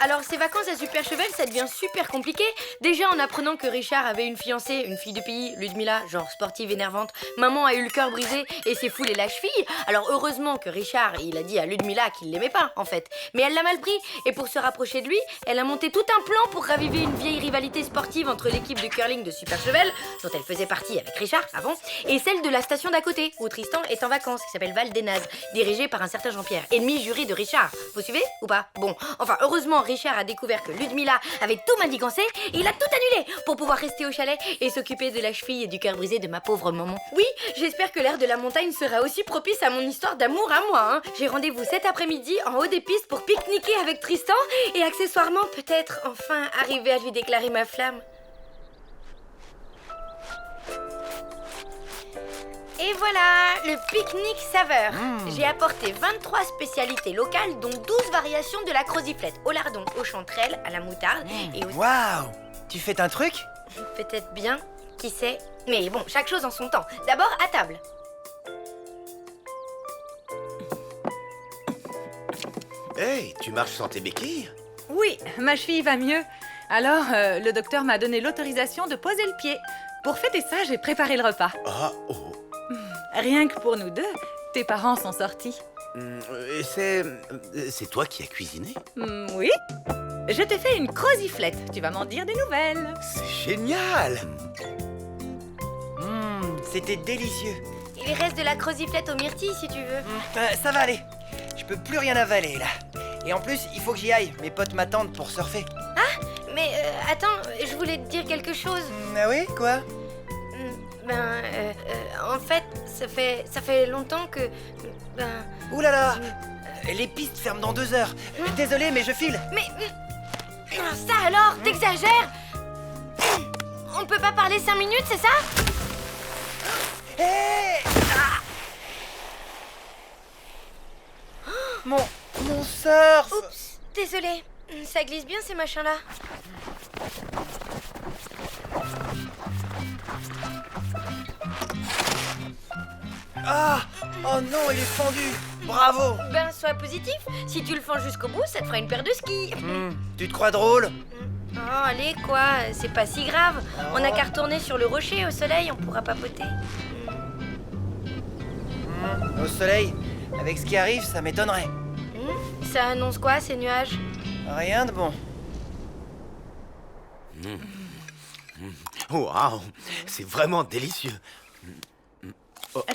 alors ces vacances à Super Cheval, ça devient super compliqué. Déjà en apprenant que Richard avait une fiancée, une fille du pays, Ludmilla, genre sportive énervante. Maman a eu le cœur brisé et s'est foulé la cheville. Alors heureusement que Richard, il a dit à Ludmilla qu'il l'aimait pas, en fait. Mais elle l'a mal pris. Et pour se rapprocher de lui, elle a monté tout un plan pour raviver une vieille rivalité sportive entre l'équipe de curling de Super Cheval, dont elle faisait partie avec Richard avant, et celle de la station d'à côté, où Tristan est en vacances, qui s'appelle Val des Nazes, dirigée par un certain Jean-Pierre, ennemi juré de Richard. Vous suivez ou pas? Bon, enfin heureusement Richard a découvert que Ludmilla avait tout manigancé et il a tout annulé pour pouvoir rester au chalet et s'occuper de la cheville et du cœur brisé de ma pauvre maman. Oui, j'espère que l'air de la montagne sera aussi propice à mon histoire d'amour à moi. J'ai rendez-vous cet après-midi en haut des pistes pour pique-niquer avec Tristan et accessoirement peut-être enfin arriver à lui déclarer ma flamme. Et voilà, le pique-nique saveur. J'ai apporté 23 spécialités locales, dont 12 variations de la croziflette, au lardon, aux chanterelles, à la moutarde et au... Waouh! Tu fais un truc? Peut-être bien, qui sait. Mais bon, chaque chose en son temps. D'abord, à table. Hey, tu marches sans tes béquilles? Oui, ma cheville va mieux. Alors, le docteur m'a donné l'autorisation de poser le pied. Pour fêter ça, j'ai préparé le repas. Ah, oh. Rien que pour nous deux, tes parents sont sortis. Et c'est toi qui as cuisiné? Oui. Je t'ai fait une croziflette. Tu vas m'en dire des nouvelles. C'est génial! C'était délicieux. Il reste de la croziflette aux myrtilles, si tu veux. Ça va aller. Je peux plus rien avaler, là. Et en plus, il faut que j'y aille. Mes potes m'attendent pour surfer. Mais attends, je voulais te dire quelque chose. Ah oui? Quoi? En fait, ça fait longtemps que... Ouh là là! Les pistes ferment dans 2 heures. Désolé, mais je file. Mais... ça alors, t'exagères? On peut pas parler 5 minutes, c'est ça? Hé! Mon surf! Oups, désolée. Ça glisse bien ces machins-là. Ah! Oh non, il est fendu! Bravo! Ben, sois positif. Si tu le fends jusqu'au bout, ça te fera une paire de skis. Tu te crois drôle? Oh, allez, quoi, c'est pas si grave. On n'a qu'à retourner sur le rocher au soleil, on pourra papoter. Au soleil, avec ce qui arrive, ça m'étonnerait. Ça annonce quoi, ces nuages? Rien de bon. Waouh! C'est vraiment délicieux.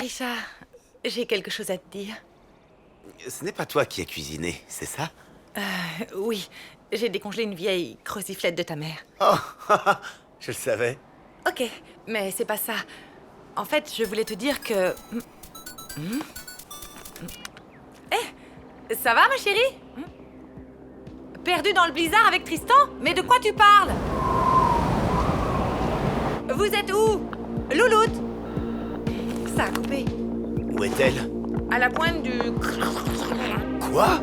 Richard, j'ai quelque chose à te dire. Ce n'est pas toi qui as cuisiné, c'est ça? Oui, j'ai décongelé une vieille croziflette de ta mère. Oh, je le savais. Ok, mais c'est pas ça. En fait, je voulais te dire que... ça va, ma chérie? Perdu dans le blizzard avec Tristan? Mais de quoi tu parles? Vous êtes où? Louloute? Ça a coupé. Où est-elle? À la pointe du... Quoi?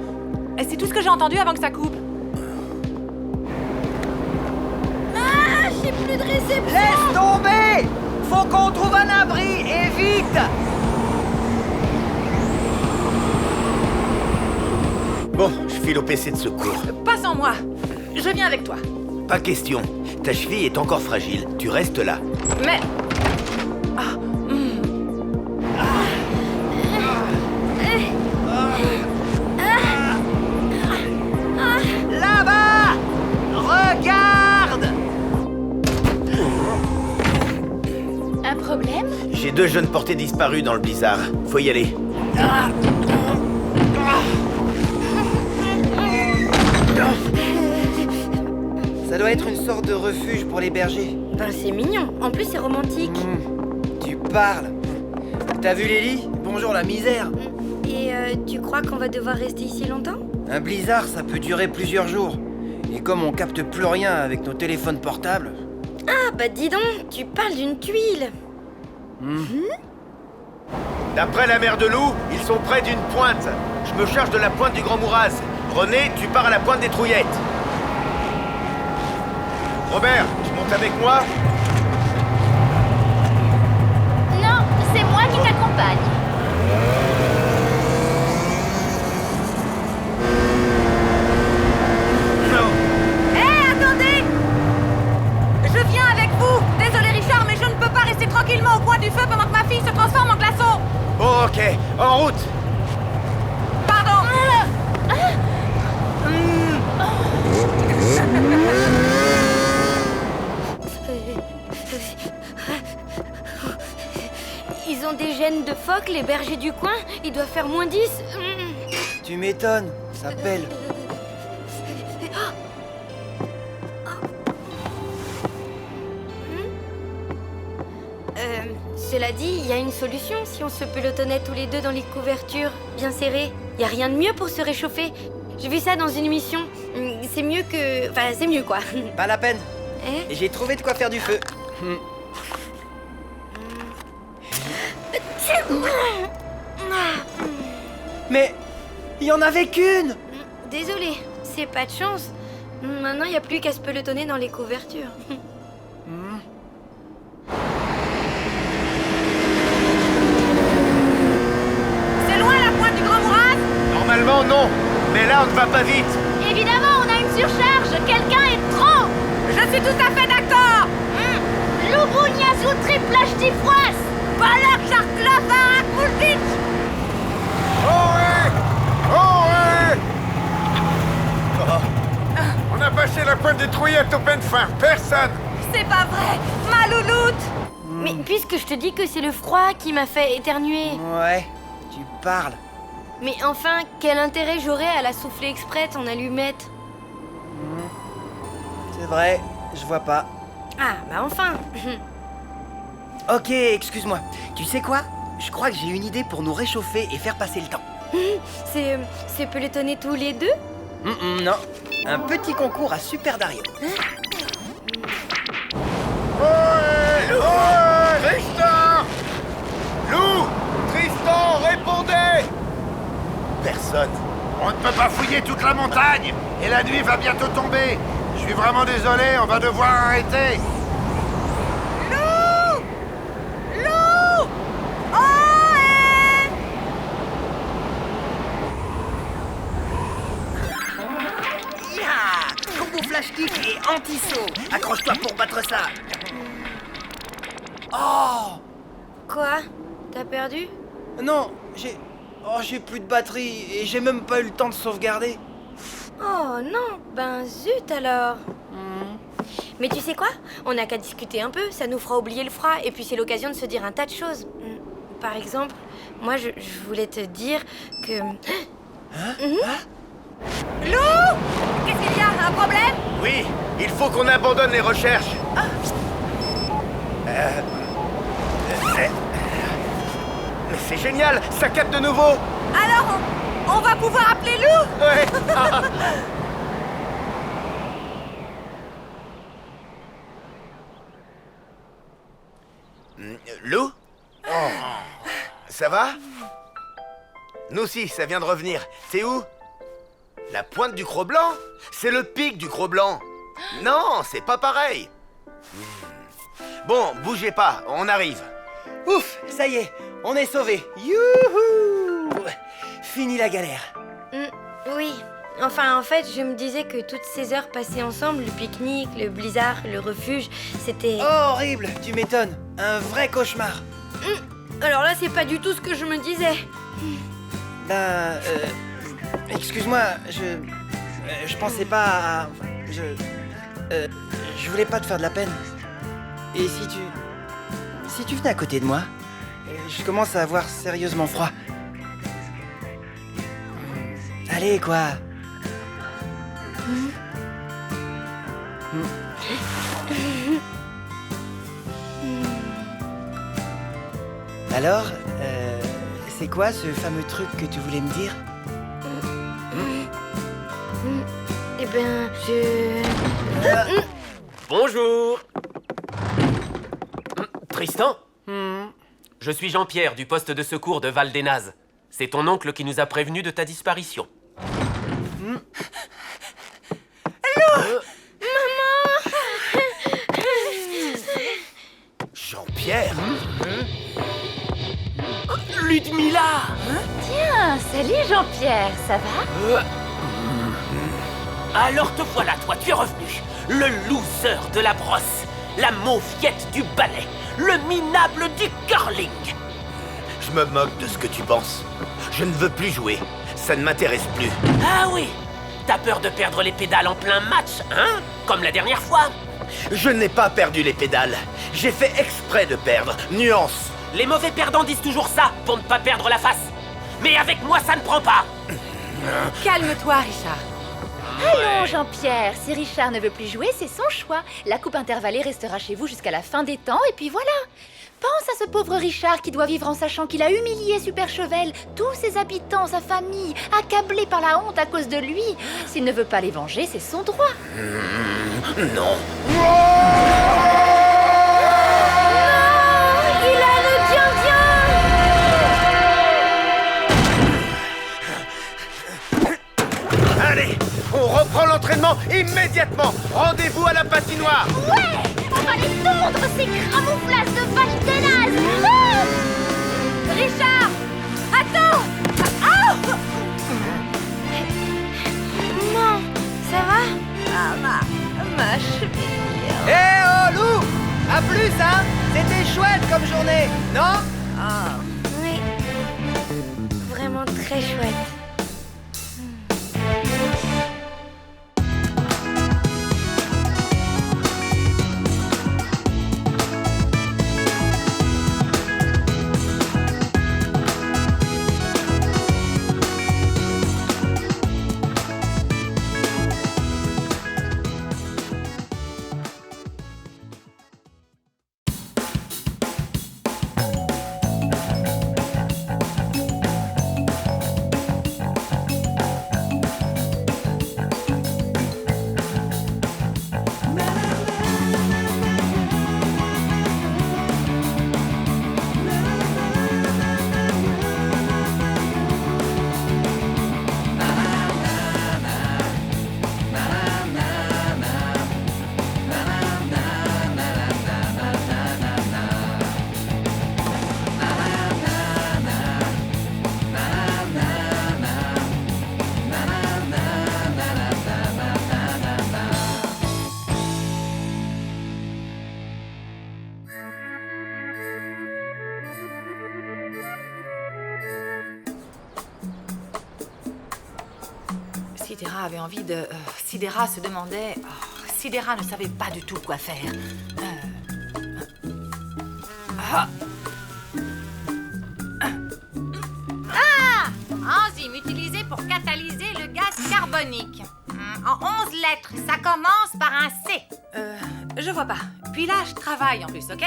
C'est tout ce que j'ai entendu avant que ça coupe. Ah, j'ai plus de réception. Laisse tomber! Faut qu'on trouve un abri, et vite! Bon, je file au PC de secours. Pas sans moi. Je viens avec toi. Pas question. Ta cheville est encore fragile. Tu restes là. Mais... Là-bas! Regarde! Un problème? J'ai 2 jeunes portés disparus dans le blizzard. Faut y aller. Ça doit être une sorte de refuge pour les bergers. Ben, c'est mignon. En plus, c'est romantique. Tu parles. T'as vu les lits? Bonjour la misère. Et tu crois qu'on va devoir rester ici longtemps? Un blizzard, ça peut durer plusieurs jours. Et comme on capte plus rien avec nos téléphones portables... Ah, bah dis donc, tu parles d'une tuile. D'après la mère de loup, ils sont près d'une pointe. Je me charge de la pointe du Grand Mouraz. René, tu pars à la pointe des Trouillettes. Robert, tu montes avec moi? Non, c'est moi qui t'accompagne. Non. en route. Pardon. Ils ont des gènes de phoques, les bergers du coin. Ils doivent faire -10. Tu m'étonnes, ça pèle. Cela dit, il y a une solution si on se pelotonnait tous les deux dans les couvertures, bien serrées. Il y a rien de mieux pour se réchauffer. J'ai vu ça dans une émission. C'est mieux que... Enfin, c'est mieux, quoi. Pas la peine. Hein? J'ai trouvé de quoi faire du feu. Mais il y en avait qu'une. Désolée, c'est pas de chance. Maintenant, il n'y a plus qu'à se pelotonner dans les couvertures. C'est loin la pointe du Grand Mouraz? Normalement, non. Mais là, on ne va pas vite. Évidemment, on a une surcharge. Quelqu'un est trop. Je suis tout à fait d'accord. Lubuniazu triplage tifroise. Balak Jarklava Kulvich. On a passé la pointe des Trouillettes au peine fin. Personne. C'est pas vrai. Ma louloute. Mais puisque je te dis que c'est le froid qui m'a fait éternuer. Ouais, tu parles. Mais enfin, quel intérêt j'aurais à la souffler exprès en allumette? C'est vrai, je vois pas. Ah, bah enfin. Ok, excuse-moi. Tu sais quoi? Je crois que j'ai une idée pour nous réchauffer et faire passer le temps. C'est pelotonner tous les deux? Non, un petit concours à Super Dario. Tristan! Lou! Tristan, répondez! Personne. On ne peut pas fouiller toute la montagne. Et la nuit va bientôt tomber. Je suis vraiment désolé, on va devoir arrêter. Lou! Lou! Oh! Ya! Combo flash kick et anti-saut. Accroche-toi pour battre ça. Oh! Quoi? T'as perdu? Non, j'ai plus de batterie et j'ai même pas eu le temps de sauvegarder. Oh non, ben zut alors. Mais tu sais quoi? On n'a qu'à discuter un peu, ça nous fera oublier le froid et puis c'est l'occasion de se dire un tas de choses. Par exemple, moi je voulais te dire que... Lou! Qu'est-ce qu'il y a? Un problème? Oui, il faut qu'on abandonne les recherches. Mais c'est génial, ça capte de nouveau. Alors, on va pouvoir appeler Lou? Ouais. Lou? Ça va? Nous aussi, ça vient de revenir. C'est où? La pointe du Cro-Blanc? C'est le pic du Cro-Blanc. Non, c'est pas pareil. Bon, bougez pas, on arrive. Ouf, ça y est, on est sauvés. Youhou! Fini la galère. Oui. Enfin, en fait, je me disais que toutes ces heures passées ensemble, le pique-nique, le blizzard, le refuge, c'était... Horrible, tu m'étonnes. Un vrai cauchemar. Alors là, c'est pas du tout ce que je me disais. Ben, excuse-moi, je pensais pas à... Je voulais pas te faire de la peine. Et si tu venais à côté de moi, je commence à avoir sérieusement froid. Allez, quoi. Alors, c'est quoi ce fameux truc que tu voulais me dire? Eh ben, je... Bonjour. Tristan? Je suis Jean-Pierre du poste de secours de Val-des-Nazes. C'est ton oncle qui nous a prévenus de ta disparition. Jean-Pierre? Ludmilla! Tiens, salut Jean-Pierre, ça va? Alors te voilà, toi, tu es revenu. Le loser de la brosse, la mauviette du ballet, le minable du curling. Je me moque de ce que tu penses. Je ne veux plus jouer. Ça ne m'intéresse plus. Ah oui! T'as peur de perdre les pédales en plein match, hein? Comme la dernière fois. Je n'ai pas perdu les pédales. J'ai fait exprès de perdre. Nuance. Les mauvais perdants disent toujours ça, pour ne pas perdre la face. Mais avec moi, ça ne prend pas. Calme-toi, Richard. Allons, Jean-Pierre. Si Richard ne veut plus jouer, c'est son choix. La coupe intervallée restera chez vous jusqu'à la fin des temps, et puis voilà. Pense à ce pauvre Richard qui doit vivre en sachant qu'il a humilié Super Chevel, tous ses habitants, sa famille, accablés par la honte à cause de lui. S'il ne veut pas les venger, c'est son droit. Non. Il a le bien. Allez, on reprend l'entraînement immédiatement. Rendez-vous à la patinoire. Ouais, on va les tondre, ces camouflages de Val Denaz. Ah Richard, attends. Maman, ça va? Ma cheville. Eh oh, Lou! À plus, hein? C'était chouette comme journée, non? Oui. Vraiment très chouette. Sidera avait envie de... Sidera se demandait... Sidera ne savait pas du tout quoi faire. Enzyme utilisée pour catalyser le gaz carbonique. En 11 lettres, ça commence par un C. Je vois pas. Puis là, je travaille en plus, ok?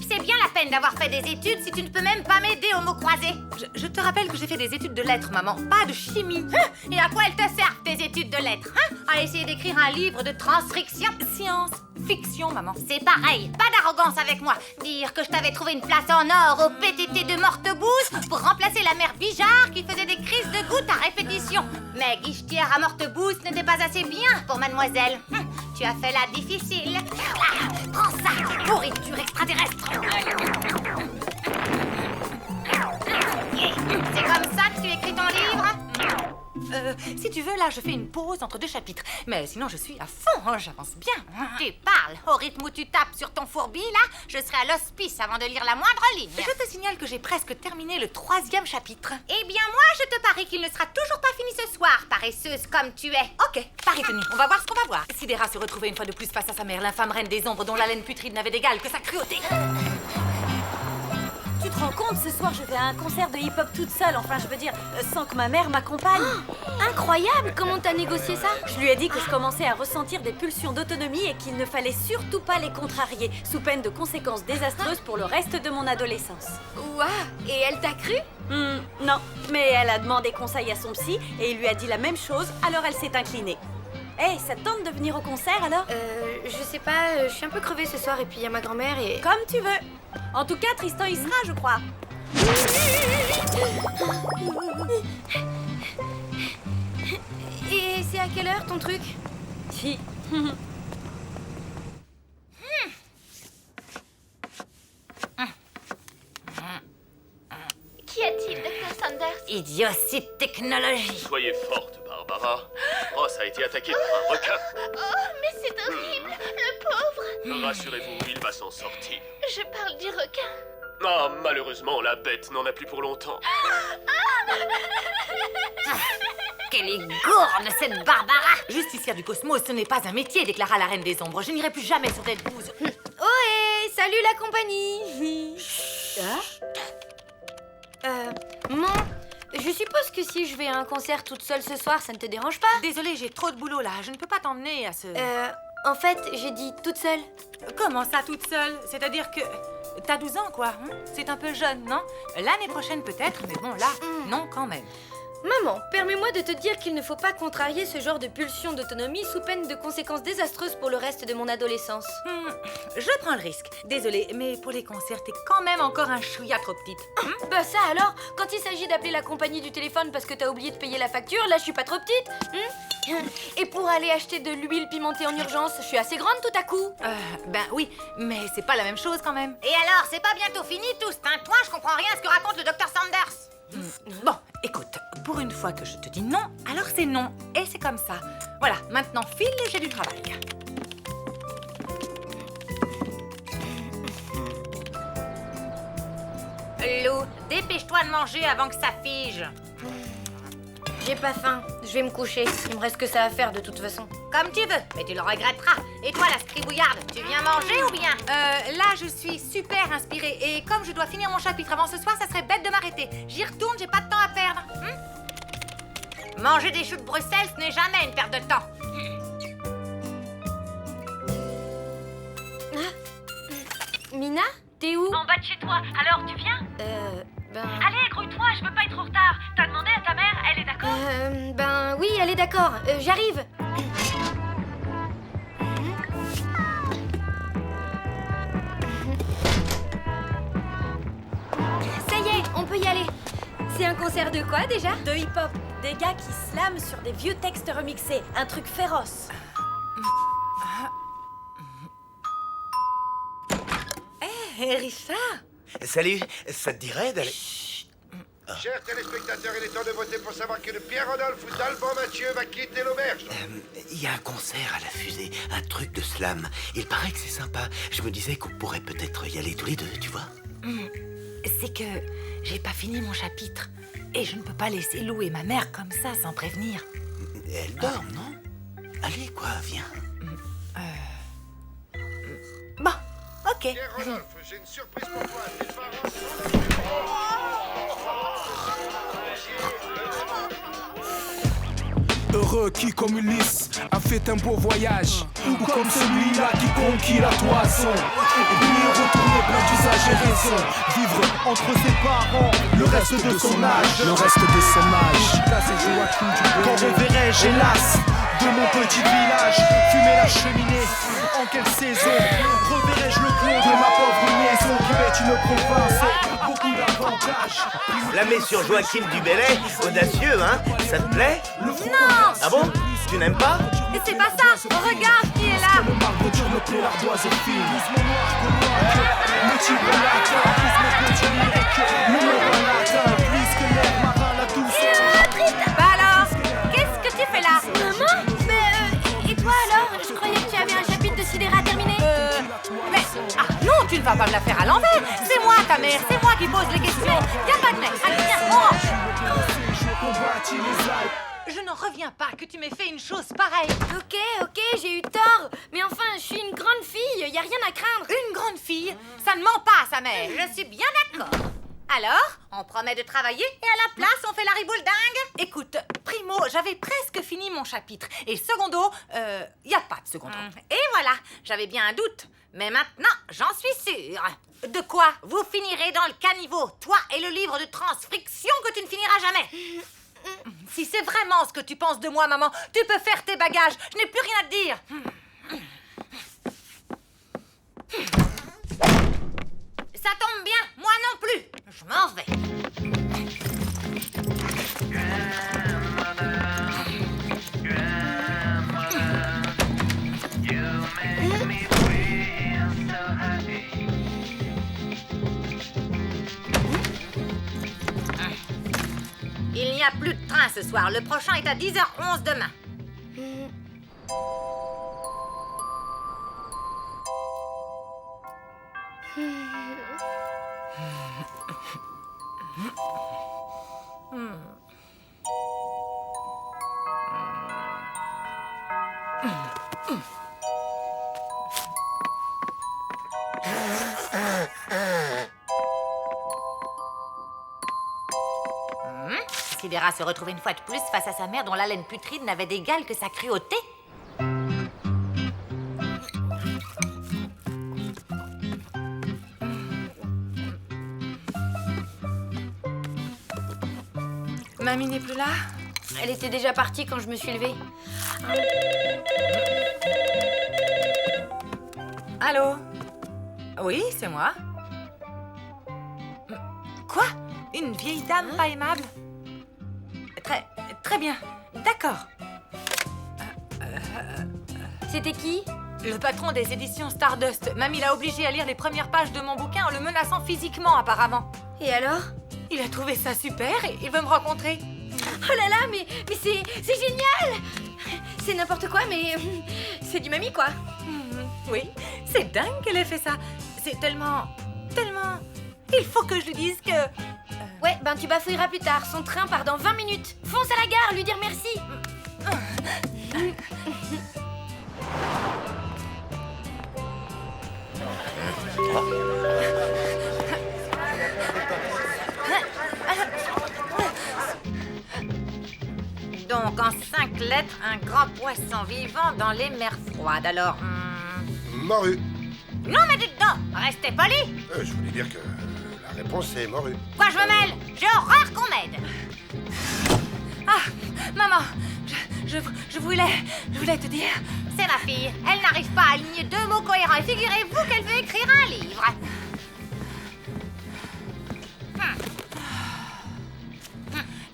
C'est bien la peine d'avoir fait des études si tu ne peux même pas m'aider aux mots croisés. Je te rappelle que j'ai fait des études de lettres, maman, pas de chimie. Et à quoi elles te servent, tes études de lettres, À essayer d'écrire un livre de transcription? Science, fiction, maman. C'est pareil, pas d'arrogance avec moi. Dire que je t'avais trouvé une place en or au PTT de Mortebouze pour remplacer la mère Bijard qui faisait des crises de gouttes à répétition. Mais guichetière à Mortebouze n'était pas assez bien pour mademoiselle. Tu as fait la difficile. Prends ça, pourriture extraterrestre. C'est comme ça que tu écris ton livre? Si tu veux, là, je fais une pause entre deux chapitres. Mais sinon, je suis à fond, j'avance bien. Tu parles. Au rythme où tu tapes sur ton fourbi, là, je serai à l'hospice avant de lire la moindre ligne. Je te signale que j'ai presque terminé le 3e chapitre. Eh bien, moi, je te parie qu'il ne sera toujours pas fini ce soir, paresseuse comme tu es. Ok, pari tenu. On va voir ce qu'on va voir. Sidera se retrouvait une fois de plus face à sa mère, l'infâme reine des ombres dont l'haleine putride n'avait d'égal que sa cruauté. Tu te rends compte, ce soir je vais à un concert de hip-hop toute seule, enfin je veux dire, sans que ma mère m'accompagne. Incroyable! Comment t'as négocié ça? Je lui ai dit que je commençais à ressentir des pulsions d'autonomie et qu'il ne fallait surtout pas les contrarier, sous peine de conséquences désastreuses pour le reste de mon adolescence. Ouah! Et elle t'a cru? Non, mais elle a demandé conseil à son psy et il lui a dit la même chose, alors elle s'est inclinée. Hey, ça te tente de venir au concert alors? Je sais pas, je suis un peu crevée ce soir et puis il y a ma grand-mère et... Comme tu veux. En tout cas, Tristan y sera, je crois. Et c'est à quelle heure ton truc? Si. Qu'y a-t-il, Dr. Sanders? Idiotie de technologie. Soyez forte, Barbara. Ross a été attaqué par un requin. Oh, mais c'est horrible, le pauvre. Rassurez-vous, il va s'en sortir. Je parle du requin. Ah, malheureusement, la bête n'en a plus pour longtemps. Quelle est gourde, cette Barbara! Justicière du cosmos, ce n'est pas un métier, déclara la Reine des Ombres. Je n'irai plus jamais sur Delbouze. Ohé, salut la compagnie. Maman, je suppose que si je vais à un concert toute seule ce soir, ça ne te dérange pas? Désolée, j'ai trop de boulot là. Je ne peux pas t'emmener à ce... En fait, j'ai dit toute seule. Comment ça, toute seule? C'est-à-dire que... T'as 12 ans, quoi. Hein? C'est un peu jeune, non? L'année prochaine, peut-être, mais bon, là, non, quand même. Maman, permets-moi de te dire qu'il ne faut pas contrarier ce genre de pulsion d'autonomie sous peine de conséquences désastreuses pour le reste de mon adolescence. Je prends le risque. Désolée, mais pour les concerts, t'es quand même encore un chouïa trop petite. Bah ça alors, quand il s'agit d'appeler la compagnie du téléphone parce que t'as oublié de payer la facture, là je suis pas trop petite. Et pour aller acheter de l'huile pimentée en urgence, je suis assez grande tout à coup. Ben oui, mais c'est pas la même chose quand même. Et alors, c'est pas bientôt fini tout ce tintouin? Je comprends rien à ce que raconte le docteur Sanders. Bon, écoute, pour une fois que je te dis non, alors c'est non. Et c'est comme ça. Voilà, maintenant file, j'ai du travail. Lou, dépêche-toi de manger avant que ça fige. J'ai pas faim, je vais me coucher. Il me reste que ça à faire de toute façon. Comme tu veux, mais tu le regretteras. Et toi, la scribouillarde, tu viens manger ou bien? Là, je suis super inspirée. Et comme je dois finir mon chapitre avant ce soir, ça serait bête de m'arrêter. J'y retourne, j'ai pas de temps à perdre. Manger des choux de Bruxelles, ce n'est jamais une perte de temps. Mina, t'es où? En bas de chez toi, alors tu viens? Allez, grouille-toi, je veux pas être en retard. T'as demandé à ta mère, elle est d'accord? Ben oui, elle est d'accord. J'arrive. Ça y est, on peut y aller. C'est un concert de quoi déjà? De hip-hop. Des gars qui slament sur des vieux textes remixés. Un truc féroce. Hé, Richard! Salut, ça te dirait d'aller... Chers téléspectateurs, il est temps de voter pour savoir que le Pierre-Rodolphe ou d'Alban Mathieu va quitter l'auberge. Il y a un concert à la fusée, un truc de slam. Il paraît que c'est sympa. Je me disais qu'on pourrait peut-être y aller tous les deux, tu vois. C'est que j'ai pas fini mon chapitre. Et je ne peux pas laisser Lou et ma mère comme ça, sans prévenir. Elle dort, non? Allez, quoi, viens. Bon, ok. Pierre-Rodolphe, j'ai une surprise pour toi. Tes parents sont... Heureux qui, comme Ulysse, a fait un beau voyage. Ou comme celui-là qui conquit la toison. Et puis retourner plein d'usage et raison. Vivre entre ses parents le reste de son âge. Le reste de son âge. Là c'est Joachim Dubé. Quand reverrai-je hélas de mon petit village fumer la cheminée? En quelle saison reverrai-je le plomb de ma pauvre maison qui est une province? Beaucoup d'avantages. La mets sur Joachim Dubélé, audacieux, hein? Ça te plaît? Non! Ah bon? Tu n'aimes pas? Mais c'est pas ça! Regarde qui est là! Le marbre dur me plaît, l'ardoise est fine. Le tigre latin, plus mon petit lyrique. Le marin latin, plus que l'air marin, la douce. Bah alors, qu'est-ce que tu fais là? Maman? Mais et toi alors? Je croyais que tu avais un chapitre de sidéra terminé. Mais... Ah non, tu ne vas pas me la faire à l'envers. C'est moi ta mère, c'est moi qui pose les questions. Y'a pas de mec, allez viens, on range. Je n'en reviens pas que tu m'aies fait une chose pareille. Ok, j'ai eu tort. Mais enfin, je suis une grande fille, y a rien à craindre. Une grande fille, ça ne ment pas sa mère. Je suis bien d'accord. Alors, on promet de travailler et à la place, on fait la riboule dingue? Écoute, primo, j'avais presque fini mon chapitre. Et secondo, y a pas de secondo. Et voilà, j'avais bien un doute. Mais maintenant, j'en suis sûre. De quoi? Vous finirez dans le caniveau, toi et le livre de transcription que tu ne finiras jamais. Si c'est vraiment ce que tu penses de moi, maman, tu peux faire tes bagages. Je n'ai plus rien à te dire. Ça tombe bien, moi non plus. Je m'en vais. Il n'y a plus de train ce soir. Le prochain est à 10h11 demain. Sidera se retrouvait une fois de plus face à sa mère dont l'haleine putride n'avait d'égal que sa cruauté. Mamie n'est plus là? Elle était déjà partie quand je me suis levée. Allô? Oui, c'est moi. Quoi? Une vieille dame pas aimable? Très bien. D'accord. C'était qui? Le patron des éditions Stardust. Mamie l'a obligé à lire les premières pages de mon bouquin en le menaçant physiquement, apparemment. Et alors? Il a trouvé ça super et il veut me rencontrer. Oh là là, mais c'est génial! C'est n'importe quoi, mais c'est du mamie, quoi. Oui, c'est dingue qu'elle ait fait ça. C'est tellement... Il faut que je lui dise que... Ouais, ben tu bafouilleras plus tard. Son train part dans 20 minutes. Fonce à la gare, lui dire merci. Donc, en 5 lettres, un grand poisson vivant dans les mers froides. Alors, Morue. Non, mais dites donc, restez poli. Je voulais dire que la réponse est morue. Quoi, je me mêle? J'ai horreur qu'on m'aide. Ah, maman, je voulais te dire... C'est ma fille. Elle n'arrive pas à aligner 2 mots cohérents. Et figurez-vous qu'elle veut écrire un livre.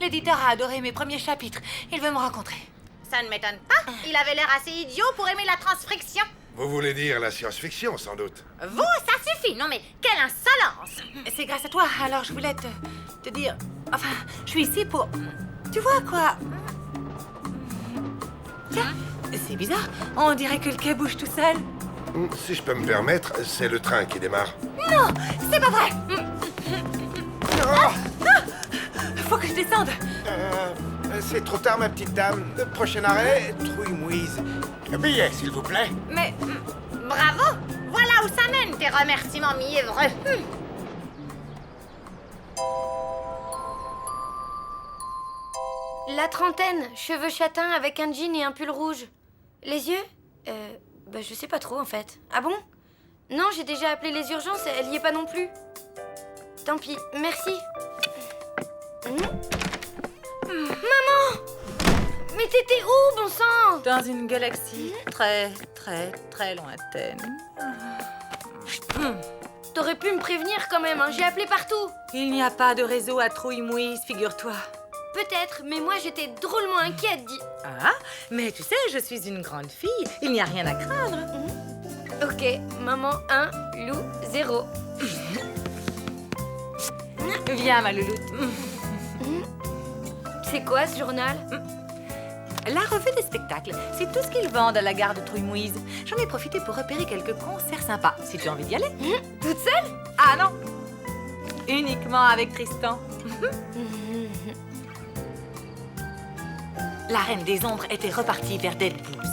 L'éditeur a adoré mes premiers chapitres. Il veut me rencontrer. Ça ne m'étonne pas. Il avait l'air assez idiot pour aimer la transcription. Vous voulez dire la science-fiction, sans doute? Vous, ça suffit. Non mais, quelle insolence. C'est grâce à toi. Alors je voulais te dire... Enfin, je suis ici pour... Tu vois quoi? Tiens, c'est bizarre. On dirait que le quai bouge tout seul. Si je peux me permettre, c'est le train qui démarre. Non, c'est pas vrai. Faut que je descende. C'est trop tard, ma petite dame. Le prochain arrêt, Trouille-Mouise. Un billet, s'il vous plaît. Mais... Bravo. Voilà où ça mène, tes remerciements mièvreux. La trentaine, cheveux châtains avec un jean et un pull rouge. Les yeux? Bah je sais pas trop en fait. Ah bon? Non, j'ai déjà appelé les urgences, elle y est pas non plus. Tant pis, merci. Maman! Mais t'étais où, bon sang? Dans une galaxie très, très, très lointaine. T'aurais pu me prévenir quand même, hein. J'ai appelé partout. Il n'y a pas de réseau à Trouille-Mouise, figure-toi. Peut-être, mais moi j'étais drôlement inquiète, Ah, mais tu sais, je suis une grande fille. Il n'y a rien à craindre. Ok, maman 1, loup 0. Viens, ma louloute. C'est quoi ce journal? La revue des spectacles, c'est tout ce qu'ils vendent à la gare de Trouille-Mouise. J'en ai profité pour repérer quelques concerts sympas. Si tu as envie d'y aller. Toute seule? Ah non, uniquement avec Tristan. La Reine des Ombres était repartie vers Dead Booze.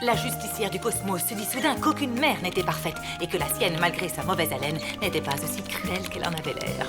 La justicière du cosmos se dit soudain qu'aucune mère n'était parfaite et que la sienne, malgré sa mauvaise haleine, n'était pas aussi cruelle qu'elle en avait l'air.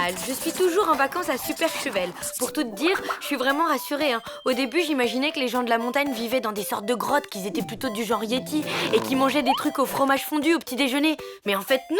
normal. Je suis toujours en vacances à Super Chevel. Pour tout te dire, je suis vraiment rassurée. Hein. Au début, j'imaginais que les gens de la montagne vivaient dans des sortes de grottes, qu'ils étaient plutôt du genre Yeti et qui mangeaient des trucs au fromage fondu au petit déjeuner. Mais en fait, non.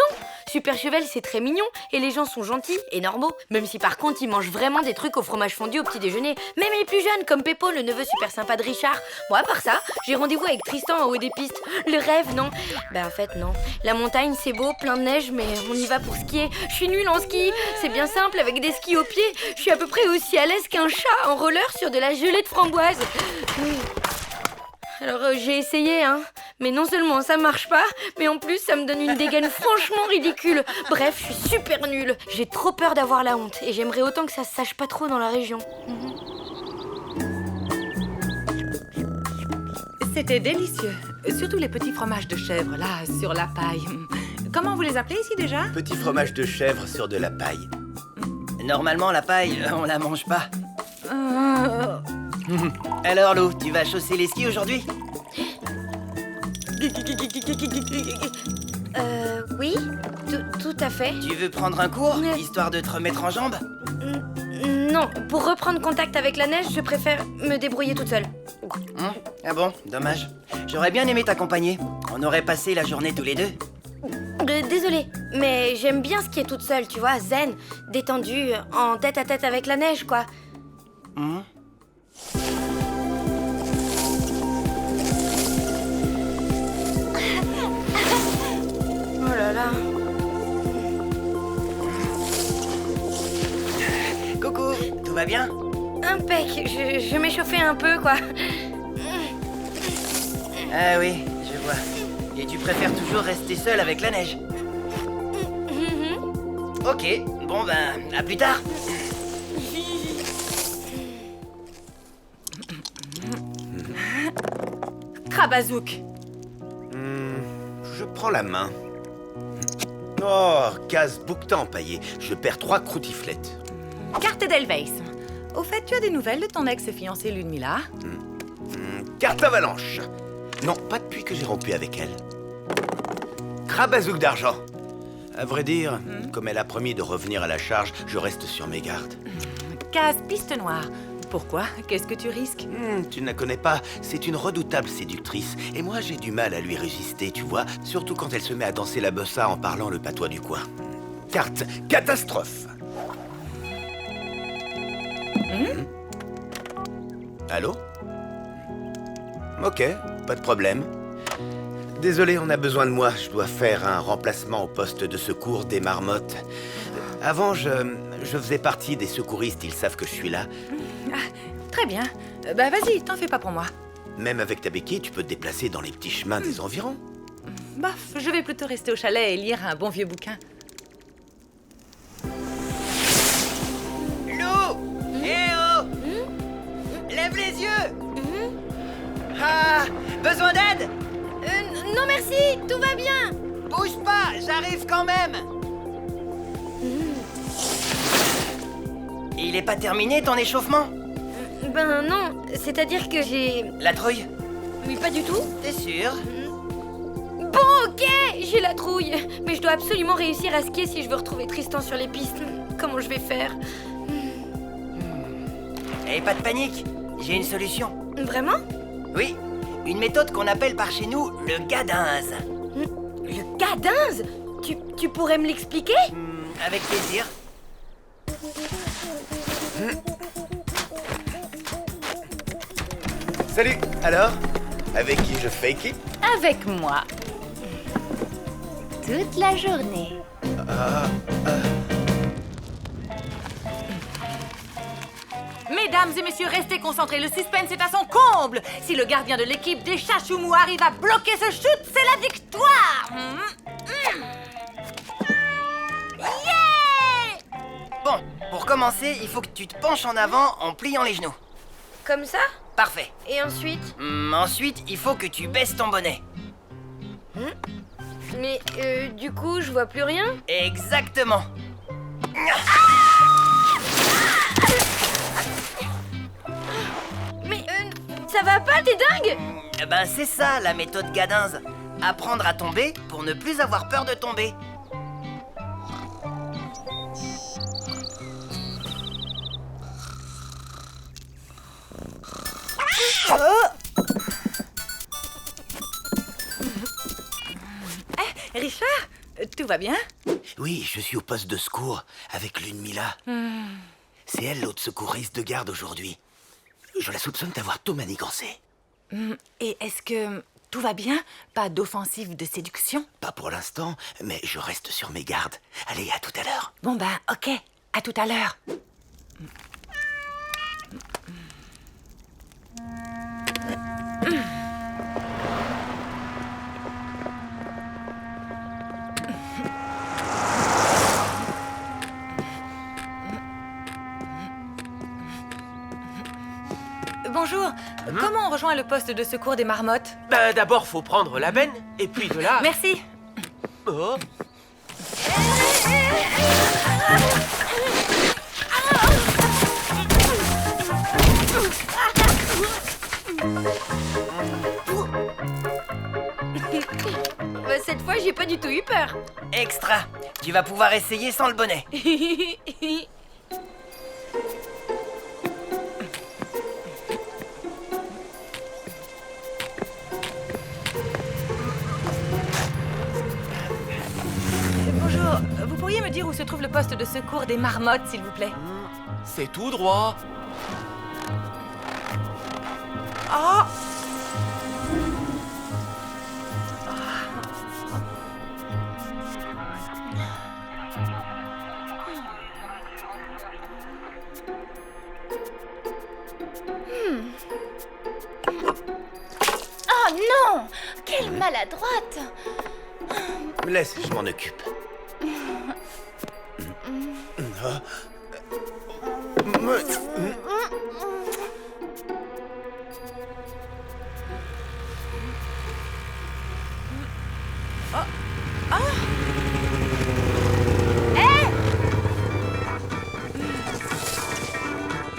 Super Chevel, c'est très mignon et les gens sont gentils et normaux. Même si par contre, ils mangent vraiment des trucs au fromage fondu au petit déjeuner. Même les plus jeunes, comme Peppo, le neveu super sympa de Richard. Bon, à part ça, j'ai rendez-vous avec Tristan en haut des pistes. Le rêve, non? En fait, non. La montagne, c'est beau, plein de neige, mais on y va pour skier. Je suis nulle en ski. C'est bien simple, avec des skis aux pieds. Je suis à peu près aussi à l'aise qu'un chat en roller sur de la gelée de framboise. Alors, j'ai essayé, hein. Mais non seulement ça marche pas, mais en plus, ça me donne une dégaine franchement ridicule. Bref, je suis super nulle. J'ai trop peur d'avoir la honte. Et j'aimerais autant que ça se sache pas trop dans la région. C'était délicieux. Surtout les petits fromages de chèvre, là, sur la paille. Comment vous les appelez ici déjà? Petit fromage de chèvre sur de la paille. Normalement, la paille, on la mange pas. Alors, Lou, tu vas chausser les skis aujourd'hui? Oui, tout à fait. Tu veux prendre un cours, histoire de te remettre en jambes? Non, pour reprendre contact avec la neige, je préfère me débrouiller toute seule. Ah bon, dommage. J'aurais bien aimé t'accompagner. On aurait passé la journée tous les deux. Désolée, mais j'aime bien skier toute seule, tu vois, zen, détendue, en tête à tête avec la neige, quoi. Oh là là. Coucou, tout va bien? Impec, je m'échauffais un peu, quoi. Ah oui, je vois. Et tu préfères toujours rester seule avec la neige? Ok, bon ben, à plus tard. Krabazouk. Je prends la main. Oh, case bouquetin empaillé. Je perds 3 croutiflettes. Carte d'Elveis. Au fait, tu as des nouvelles de ton ex-fiancée Ludmilla? Carte avalanche. Non, pas depuis que j'ai rompu avec elle. Krabazouk d'argent. À vrai dire, comme elle a promis de revenir à la charge, je reste sur mes gardes. Case piste noire. Pourquoi? Qu'est-ce que tu risques? Tu ne la connais pas, c'est une redoutable séductrice. Et moi, j'ai du mal à lui résister, tu vois. Surtout quand elle se met à danser la bossa en parlant le patois du coin. Carte catastrophe. Allô? Ok, pas de problème. Désolé, on a besoin de moi. Je dois faire un remplacement au poste de secours des marmottes. Avant, je faisais partie des secouristes. Ils savent que je suis là. Très bien. Bah vas-y, t'en fais pas pour moi. Même avec ta béquille, tu peux te déplacer dans les petits chemins des environs. Bof, je vais plutôt rester au chalet et lire un bon vieux bouquin. Lou! Eh oh! Lève les yeux! Ah! Besoin d'aide? Non merci, tout va bien. Bouge pas, j'arrive quand même! Il est pas terminé ton échauffement? Ben non, c'est-à-dire que j'ai... La trouille? Oui, pas du tout. T'es sûr? Bon, ok, j'ai la trouille. Mais je dois absolument réussir à skier si je veux retrouver Tristan sur les pistes. Comment je vais faire? Et pas de panique, j'ai une solution. Vraiment? Oui, une méthode qu'on appelle par chez nous le gadinze. Le gadinze? Tu pourrais me l'expliquer? Avec plaisir. Salut. Alors? Avec qui je fake it? Avec moi. Toute la journée. Mesdames et messieurs, restez concentrés. Le suspense est à son comble. Si le gardien de l'équipe des Chachoumous arrive à bloquer ce shoot, c'est la victoire. Yeah! Bon, pour commencer, il faut que tu te penches en avant en pliant les genoux. Comme ça? Parfait. Et ensuite? Ensuite, il faut que tu baisses ton bonnet. Mais du coup, je vois plus rien? Exactement. Mais ça va pas, t'es dingue? Ben c'est ça la méthode gadinze. Apprendre à tomber pour ne plus avoir peur de tomber. Tout va bien? Oui, je suis au poste de secours avec Ludmilla. C'est elle l'autre secouriste de garde aujourd'hui. Je la soupçonne d'avoir tout manigancé. Et est-ce que tout va bien? Pas d'offensive de séduction? Pas pour l'instant, mais je reste sur mes gardes. Allez, à tout à l'heure. Bon bah, ok. À tout à l'heure. Bonjour, comment on rejoint le poste de secours des marmottes? Bah, d'abord, faut prendre la benne, et puis de là... Merci. Oh. Bah, cette fois, j'ai pas du tout eu peur. Extra. Tu vas pouvoir essayer sans le bonnet. Bonjour, vous pourriez me dire où se trouve le poste de secours des marmottes, s'il vous plaît? C'est tout droit. Oh! Oh non! Quelle maladroite! Laisse, je m'en occupe.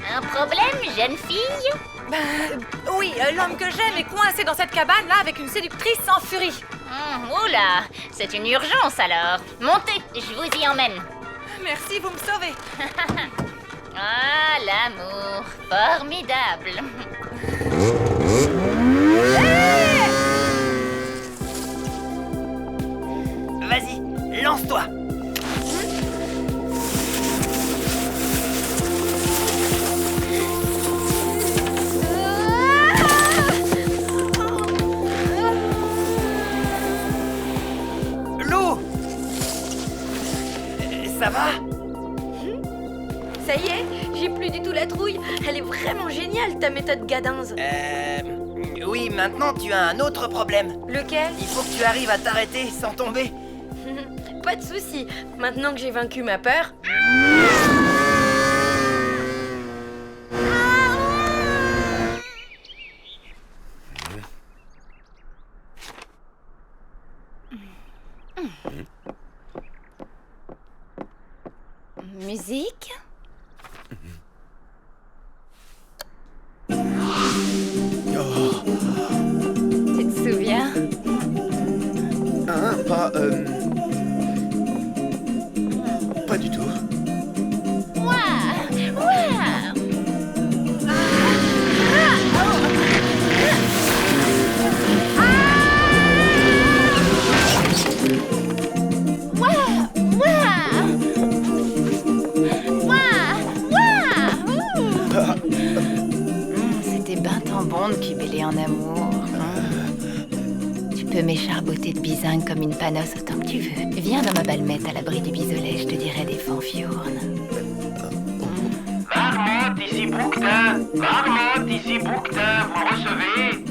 Un problème, jeune fille? Oui, l'homme que j'aime est coincé dans cette cabane-là avec une séductrice en furie. Oula, c'est une urgence alors. Montez, je vous y emmène. Merci, vous me sauvez. Ah, l'amour, formidable. Vas-y, lance-toi. Lou! Ça va? Ça y est, j'ai plus du tout la trouille. Elle est vraiment géniale, ta méthode Gadinz. Oui, maintenant tu as un autre problème. Lequel? Il faut que tu arrives à t'arrêter sans tomber. Pas de souci. Maintenant que j'ai vaincu ma peur... Musique? Tu te souviens? Pas du tout. C'était ben tant bon de cubeler en amour. Tu peux m'écharboter de bizingue comme une panosse autant que tu veux. Viens dans ma balmette à l'abri du bisolet, je te dirai des fanfiournes. Marmotte, ici Bouquetin. Marmotte, ici Bouquetin. Vous me recevez?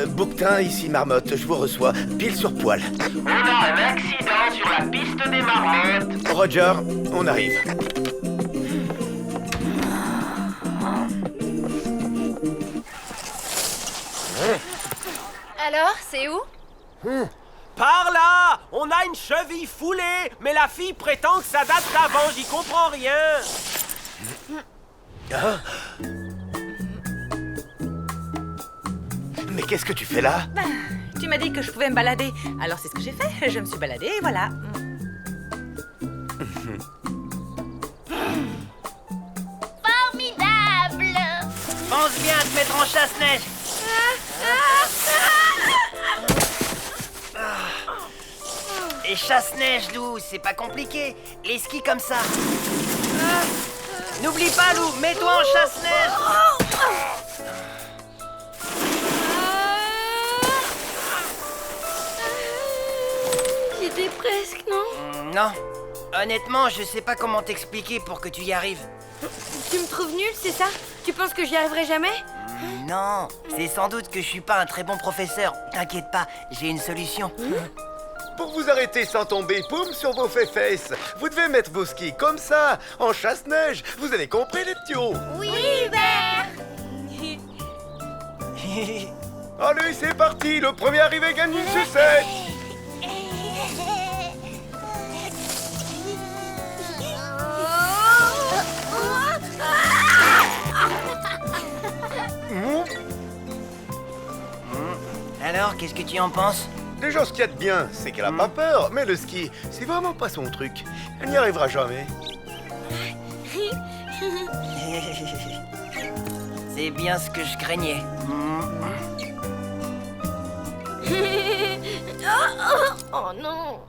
Bouquetin, ici Marmotte, je vous reçois, pile sur poil. On a un accident sur la piste des marmottes. Roger, on arrive. Alors, c'est où? Par là! On a une cheville foulée, mais la fille prétend que ça date d'avant, j'y comprends rien. Mais qu'est-ce que tu fais là? Tu m'as dit que je pouvais me balader. Alors c'est ce que j'ai fait. Je me suis baladée et voilà. Formidable! Pense bien à te mettre en chasse-neige. Et chasse-neige, Lou, c'est pas compliqué. Les skis comme ça. Ah. N'oublie pas, Lou, mets-toi en chasse-neige. J'y étais presque, non? Non. Honnêtement, je sais pas comment t'expliquer pour que tu y arrives. Tu me trouves nulle, c'est ça? Tu penses que j'y arriverai jamais? Non, c'est sans doute que je suis pas un très bon professeur. T'inquiète pas, j'ai une solution. Pour vous arrêter sans tomber, poum, sur vos fesses, vous devez mettre vos skis comme ça, en chasse-neige. Vous avez compris, les ptios? Oui, Hubert. Allez, c'est parti. Le premier arrivé gagne une sucette. Alors, qu'est-ce que tu en penses? Déjà, ce qu'il y a de bien, c'est qu'elle a pas peur. Mais le ski, c'est vraiment pas son truc. Elle n'y arrivera jamais. C'est bien ce que je craignais. Oh non!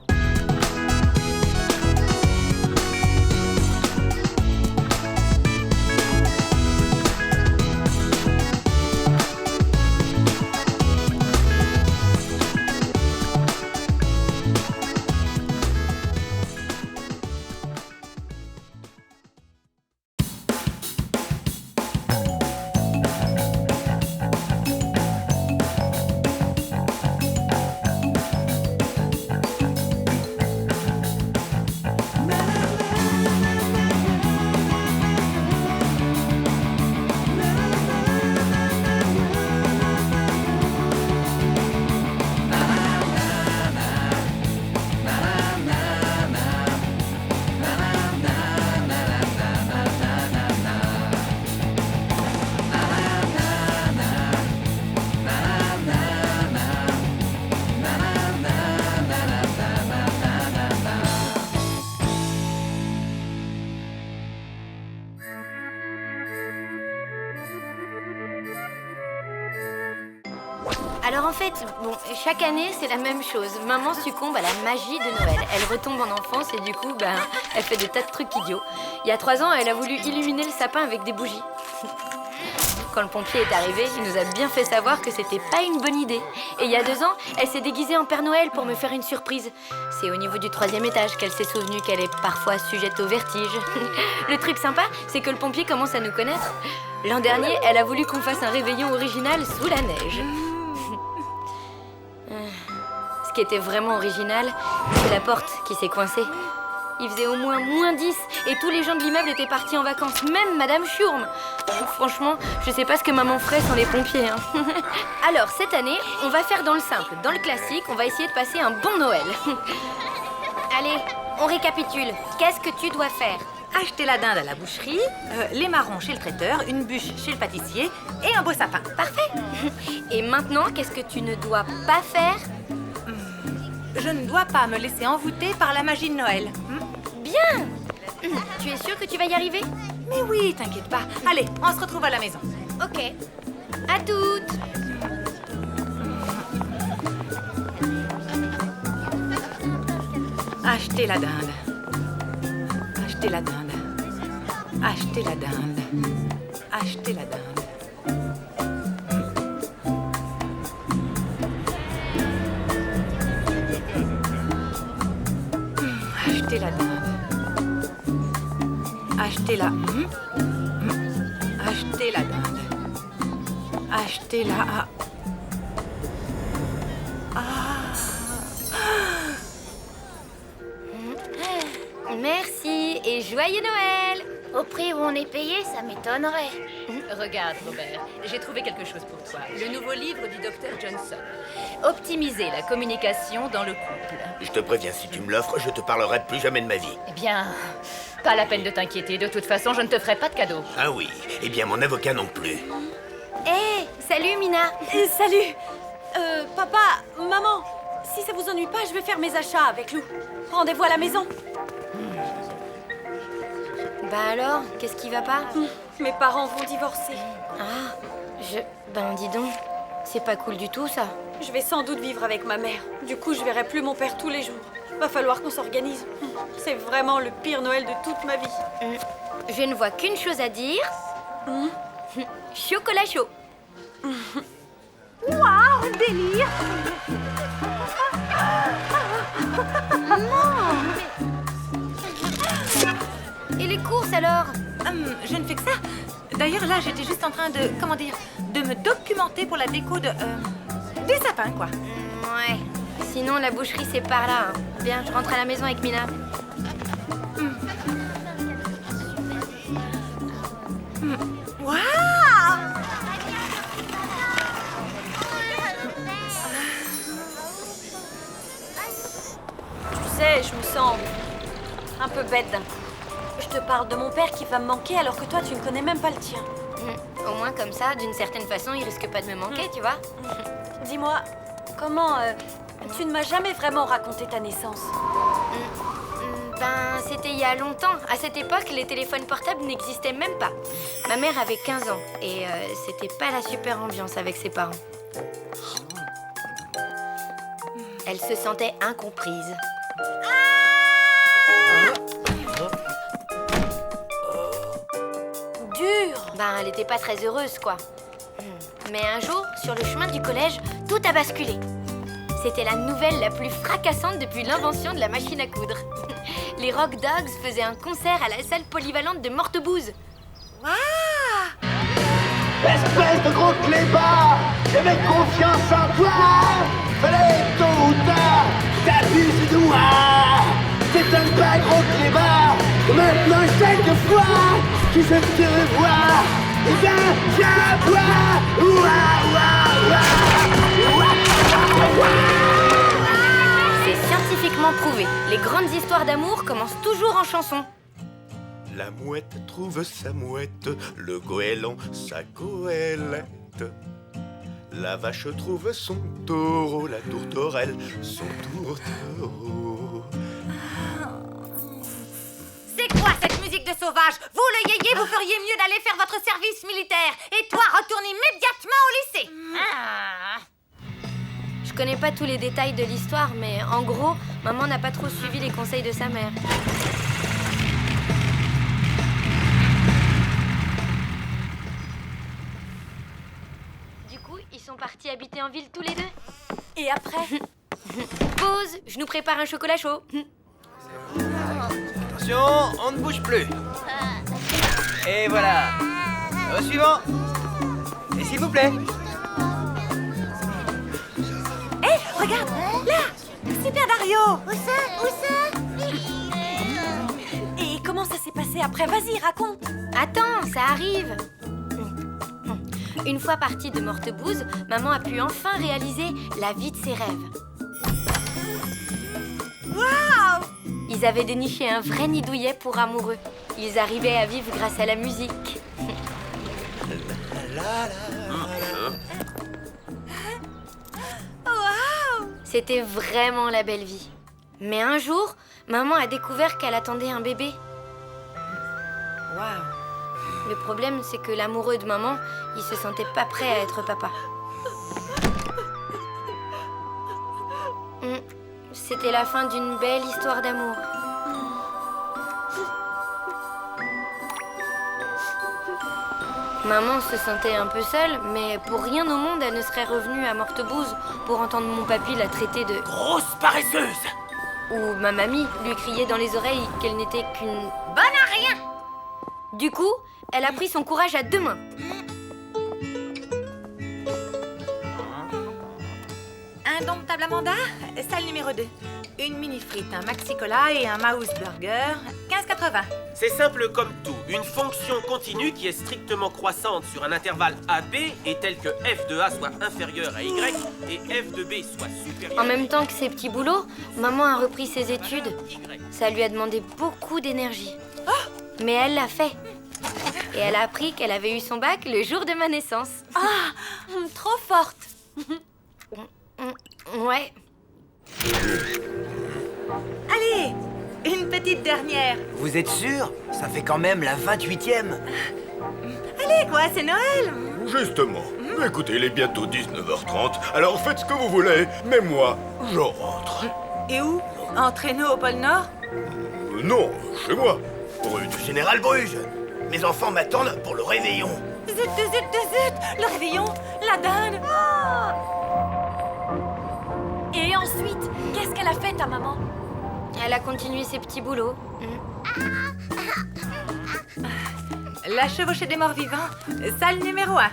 Alors en fait, bon, chaque année c'est la même chose. Maman succombe à la magie de Noël. Elle retombe en enfance et du coup, elle fait des tas de trucs idiots. Il y a 3 ans, elle a voulu illuminer le sapin avec des bougies. Quand le pompier est arrivé, il nous a bien fait savoir que c'était pas une bonne idée. Et il y a 2 ans, elle s'est déguisée en Père Noël pour me faire une surprise. C'est au niveau du 3e étage qu'elle s'est souvenue qu'elle est parfois sujette au vertige. Le truc sympa, c'est que le pompier commence à nous connaître. L'an dernier, elle a voulu qu'on fasse un réveillon original sous la neige. Ce qui était vraiment original, c'est la porte qui s'est coincée. Il faisait au moins -10 et tous les gens de l'immeuble étaient partis en vacances, même Madame Schurm. Franchement, je sais pas ce que maman ferait sans les pompiers. Hein. Alors, cette année, on va faire dans le simple, dans le classique, on va essayer de passer un bon Noël. Allez, on récapitule. Qu'est-ce que tu dois faire? Acheter la dinde à la boucherie, les marrons chez le traiteur, une bûche chez le pâtissier et un beau sapin. Parfait. Et maintenant, qu'est-ce que tu ne dois pas faire? Je ne dois pas me laisser envoûter par la magie de Noël. Bien. Tu es sûre que tu vas y arriver? Mais oui, t'inquiète pas. Allez, on se retrouve à la maison. Ok. À toutes. Acheter la dinde. Acheter la dinde. Acheter la dinde. Acheter la dinde. Acheter la dinde. Acheter la... Acheter la dinde. Acheter la... Merci et joyeux Noël! Au prix où on est payé, ça m'étonnerait. Regarde, Robert, j'ai trouvé quelque chose pour toi. Le nouveau livre du docteur Johnson. Optimiser la communication dans le couple. Je te préviens, si tu me l'offres, je te parlerai plus jamais de ma vie. Eh bien, pas la peine de t'inquiéter. De toute façon, je ne te ferai pas de cadeau. Ah oui, eh bien mon avocat non plus. Hé, salut Mina! Salut! Papa, maman, si ça vous ennuie pas, je vais faire mes achats avec Lou. Rendez-vous à la maison. Bah alors, qu'est-ce qui va pas? Mes parents vont divorcer. Ah, Ben dis donc, c'est pas cool du tout ça. Je vais sans doute vivre avec ma mère. Du coup, je verrai plus mon père tous les jours. Va falloir qu'on s'organise. C'est vraiment le pire Noël de toute ma vie. Je ne vois qu'une chose à dire. Chocolat chaud. Waouh, délire. Et les courses alors? Je ne fais que ça. D'ailleurs, là, j'étais juste en train de, de me documenter pour la déco des sapins, quoi. Ouais. Sinon, la boucherie, c'est par là. Hein. Bien, je rentre à la maison avec Mina. Waouh! Tu sais, je me sens un peu bête d'un coup. Je te parle de mon père qui va me manquer alors que toi, tu ne connais même pas le tien. Au moins, comme ça, d'une certaine façon, il risque pas de me manquer, tu vois. Dis-moi, comment... tu ne m'as jamais vraiment raconté ta naissance. Ben, c'était il y a longtemps. À cette époque, les téléphones portables n'existaient même pas. Ma mère avait 15 ans et c'était pas la super ambiance avec ses parents. Elle se sentait incomprise. Dur. Ben, elle était pas très heureuse, quoi. Mais un jour, sur le chemin du collège, tout a basculé. C'était la nouvelle la plus fracassante depuis l'invention de la machine à coudre. Les Rock Dogs faisaient un concert à la salle polyvalente de Mortebouze. Waouh! Espèce de gros clébard! J'avais confiance en toi! Fallait tôt ou tard, t'abuses de moi! C'est un pas gros clébard! Maintenant chaque fois que je te vois, eh bien j'aboie! C'est scientifiquement prouvé. Les grandes histoires d'amour commencent toujours en chanson. La mouette trouve sa mouette, le goéland sa goélette. La vache trouve son taureau, la tourterelle son tourtereau. C'est quoi cette musique de sauvage? Vous, le yéyé, vous feriez mieux d'aller faire votre service militaire. Et toi, retourne immédiatement au lycée. Je connais pas tous les détails de l'histoire, mais en gros, maman n'a pas trop suivi les conseils de sa mère. Du coup, ils sont partis habiter en ville tous les deux. Et après? Pause, je nous prépare un chocolat chaud. Attention, on ne bouge plus. Et voilà. Au suivant. Et s'il vous plaît. Hé, regarde, là, Super Dario. Où ça? Et comment ça s'est passé après? Vas-y, raconte. Attends, ça arrive. Une fois partie de Mortebouze, maman a pu enfin réaliser la vie de ses rêves. Waouh! Ils avaient déniché un vrai nid douillet pour amoureux. Ils arrivaient à vivre grâce à la musique. C'était vraiment la belle vie. Mais un jour, maman a découvert qu'elle attendait un bébé. Waouh! Le problème, c'est que l'amoureux de maman, il se sentait pas prêt à être papa. C'était la fin d'une belle histoire d'amour. Maman se sentait un peu seule, mais pour rien au monde, elle ne serait revenue à Mortebouze pour entendre mon papy la traiter de... Grosse paresseuse! Ou ma mamie lui crier dans les oreilles qu'elle n'était qu'une... Bonne à rien! Du coup, elle a pris son courage à deux mains. Indomptable Amanda, salle numéro 2. Une mini frite, un maxi cola et un mouse burger, 15,80. C'est simple comme tout. Une fonction continue qui est strictement croissante sur un intervalle AB est telle que f de A soit inférieur à Y et f de B soit supérieur. En même temps que ses petits boulots, maman a repris ses études. Ça lui a demandé beaucoup d'énergie. Mais elle l'a fait. Et elle a appris qu'elle avait eu son bac le jour de ma naissance. Ah, trop forte. Ouais. Allez, une petite dernière. Vous êtes sûr? Ça fait quand même la 28e. Allez, quoi, c'est Noël. Justement. Écoutez, il est bientôt 19h30, alors faites ce que vous voulez, mais moi, je rentre. Et où? Entraîne-nous au pôle Nord? Non, chez moi. Rue du Général Bruges. Mes enfants m'attendent pour le réveillon. Zut, zut, zut! Le réveillon, la dinde. Et ensuite, qu'est-ce qu'elle a fait, ta maman? Elle a continué ses petits boulots. La chevauchée des morts vivants, salle numéro 1.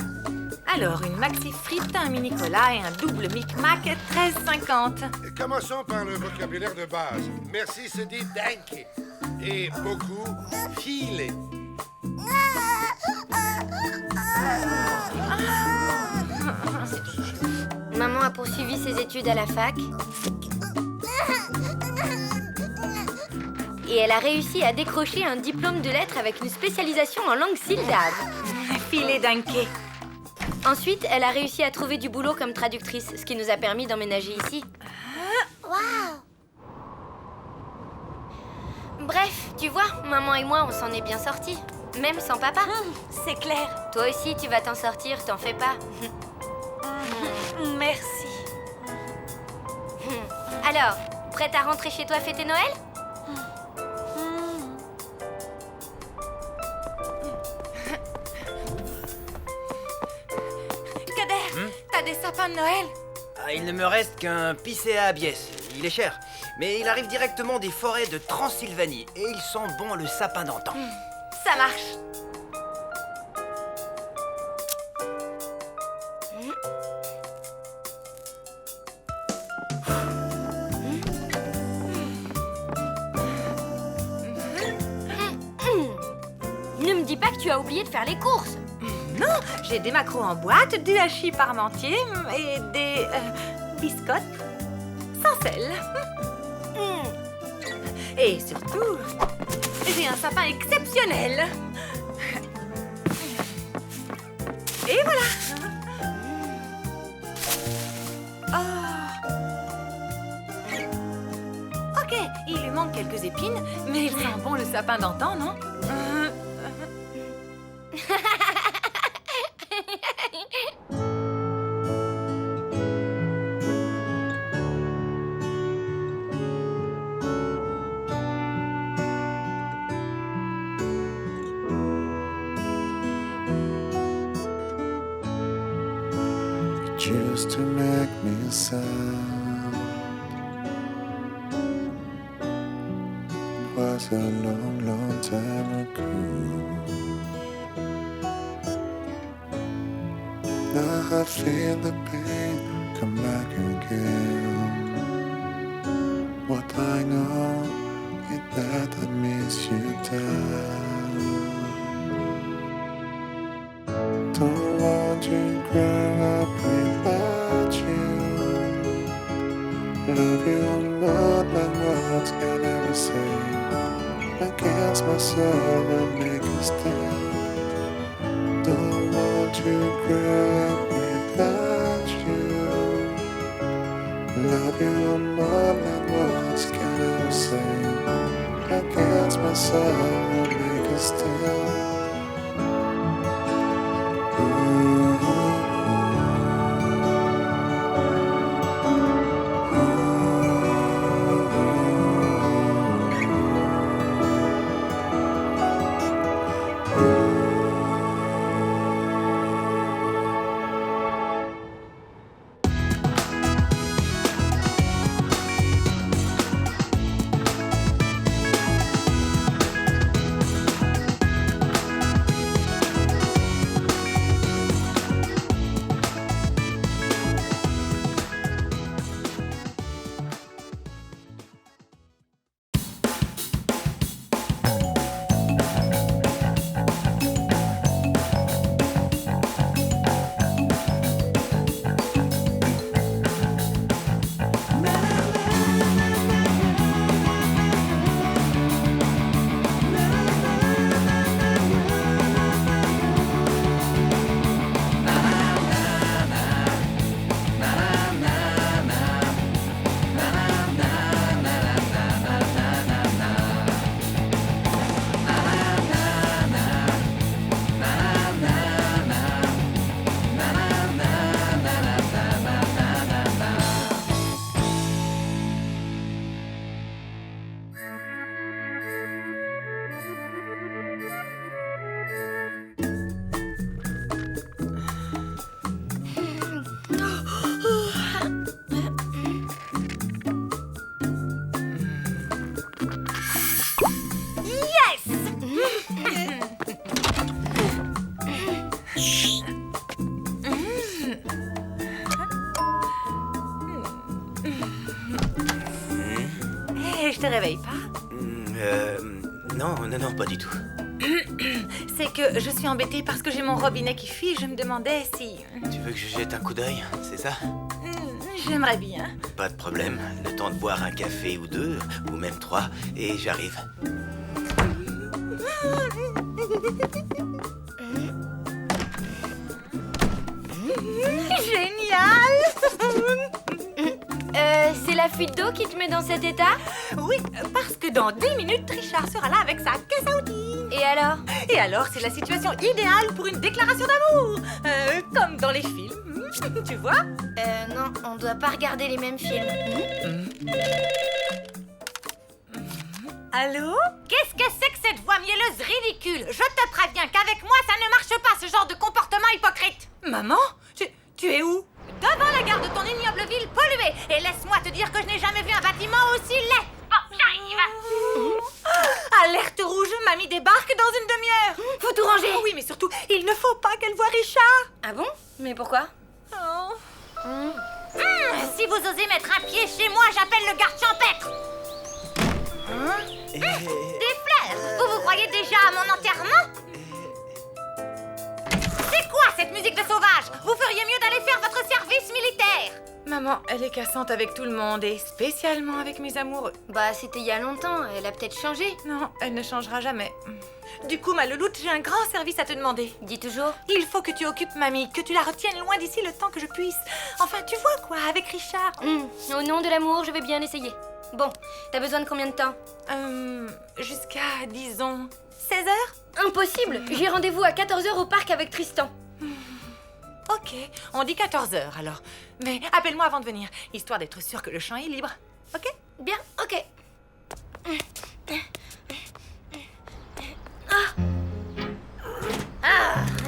Alors, une maxi frite, un mini cola et un double Mic-Mac, 13,50. Commençons par le vocabulaire de base. Merci se dit danke. Et beaucoup, filet. Maman a poursuivi ses études à la fac. Et elle a réussi à décrocher un diplôme de lettres avec une spécialisation en langue syllabe. Filet danke. Ensuite, elle a réussi à trouver du boulot comme traductrice, ce qui nous a permis d'emménager ici. Waouh! Bref, tu vois, maman et moi, on s'en est bien sortis. Même sans papa. C'est clair. Toi aussi, tu vas t'en sortir, t'en fais pas. Merci. Alors, prête à rentrer chez toi fêter Noël? Kader, t'as des sapins de Noël? Ah, il ne me reste qu'un Picea abies. Il est cher, mais il arrive directement des forêts de Transylvanie et il sent bon le sapin d'antan. Ça marche. Ne me dis pas que tu as oublié de faire les courses. Non, j'ai des maquereaux en boîte, du hachis parmentier et des biscottes sans sel. Et surtout, j'ai un sapin exceptionnel. Et voilà. Ok, il lui manque quelques épines, mais il sent bon le sapin d'antan, non? Used to make me sad. Was a long, long time ago. Now I feel the pain come back again. What I know is that I miss you, Dad. Don't want to grow up without you. Love you more than words can ever say. Against my soul and make a stand. Don't want to grow up without you. Love you more than words can ever say. Against my soul and make a stand. Et je te réveille pas? Non, pas du tout. C'est que je suis embêtée parce que j'ai mon robinet qui fuit. Je me demandais si... Tu veux que je jette un coup d'œil, c'est ça? J'aimerais bien. Pas de problème. Le temps de boire un café ou deux, ou même 3, et j'arrive. Génial! C'est la fuite d'eau qui te met dans cet état? Oui, parce que dans 10 minutes, Richard sera là avec sa caisse à outils. Et alors? Et alors, c'est la situation idéale pour une déclaration d'amour. Comme dans les films. Tu vois? Non, on doit pas regarder les mêmes films. Allô? Qu'est-ce que c'est que cette voix mielleuse ridicule? Je te préviens qu'avec moi, ça ne marche pas, ce genre de comportement hypocrite. Maman? Tu es où? Devant la gare de ton ignoble ville polluée. Et laisse-moi te dire que je n'ai jamais vu un bâtiment aussi laid. Bon, j'arrive. Alerte rouge, mamie débarque dans une demi-heure. Faut tout ranger. Oui, mais surtout, il ne faut pas qu'elle voie Richard. Ah bon? Mais pourquoi? Si vous osez mettre un pied chez moi, j'appelle le garde champêtre. Des fleurs? Vous croyez déjà à mon enterrement? C'est quoi cette musique de sauvage? Vous feriez mieux d'aller faire votre service militaire. Maman, elle est cassante avec tout le monde et spécialement avec mes amoureux. Bah, c'était il y a longtemps, elle a peut-être changé. Non, elle ne changera jamais. Du coup, ma louloute, j'ai un grand service à te demander. Dis toujours. Il faut que tu occupes mamie, que tu la retiennes loin d'ici le temps que je puisse. Enfin, tu vois quoi, avec Richard. Au nom de l'amour, je vais bien essayer. Bon, t'as besoin de combien de temps? Jusqu'à, disons, 16 heures? Impossible. J'ai rendez-vous à 14h au parc avec Tristan. Ok, on dit 14 heures alors. Mais appelle-moi avant de venir, histoire d'être sûre que le champ est libre. Ok? Bien, ok.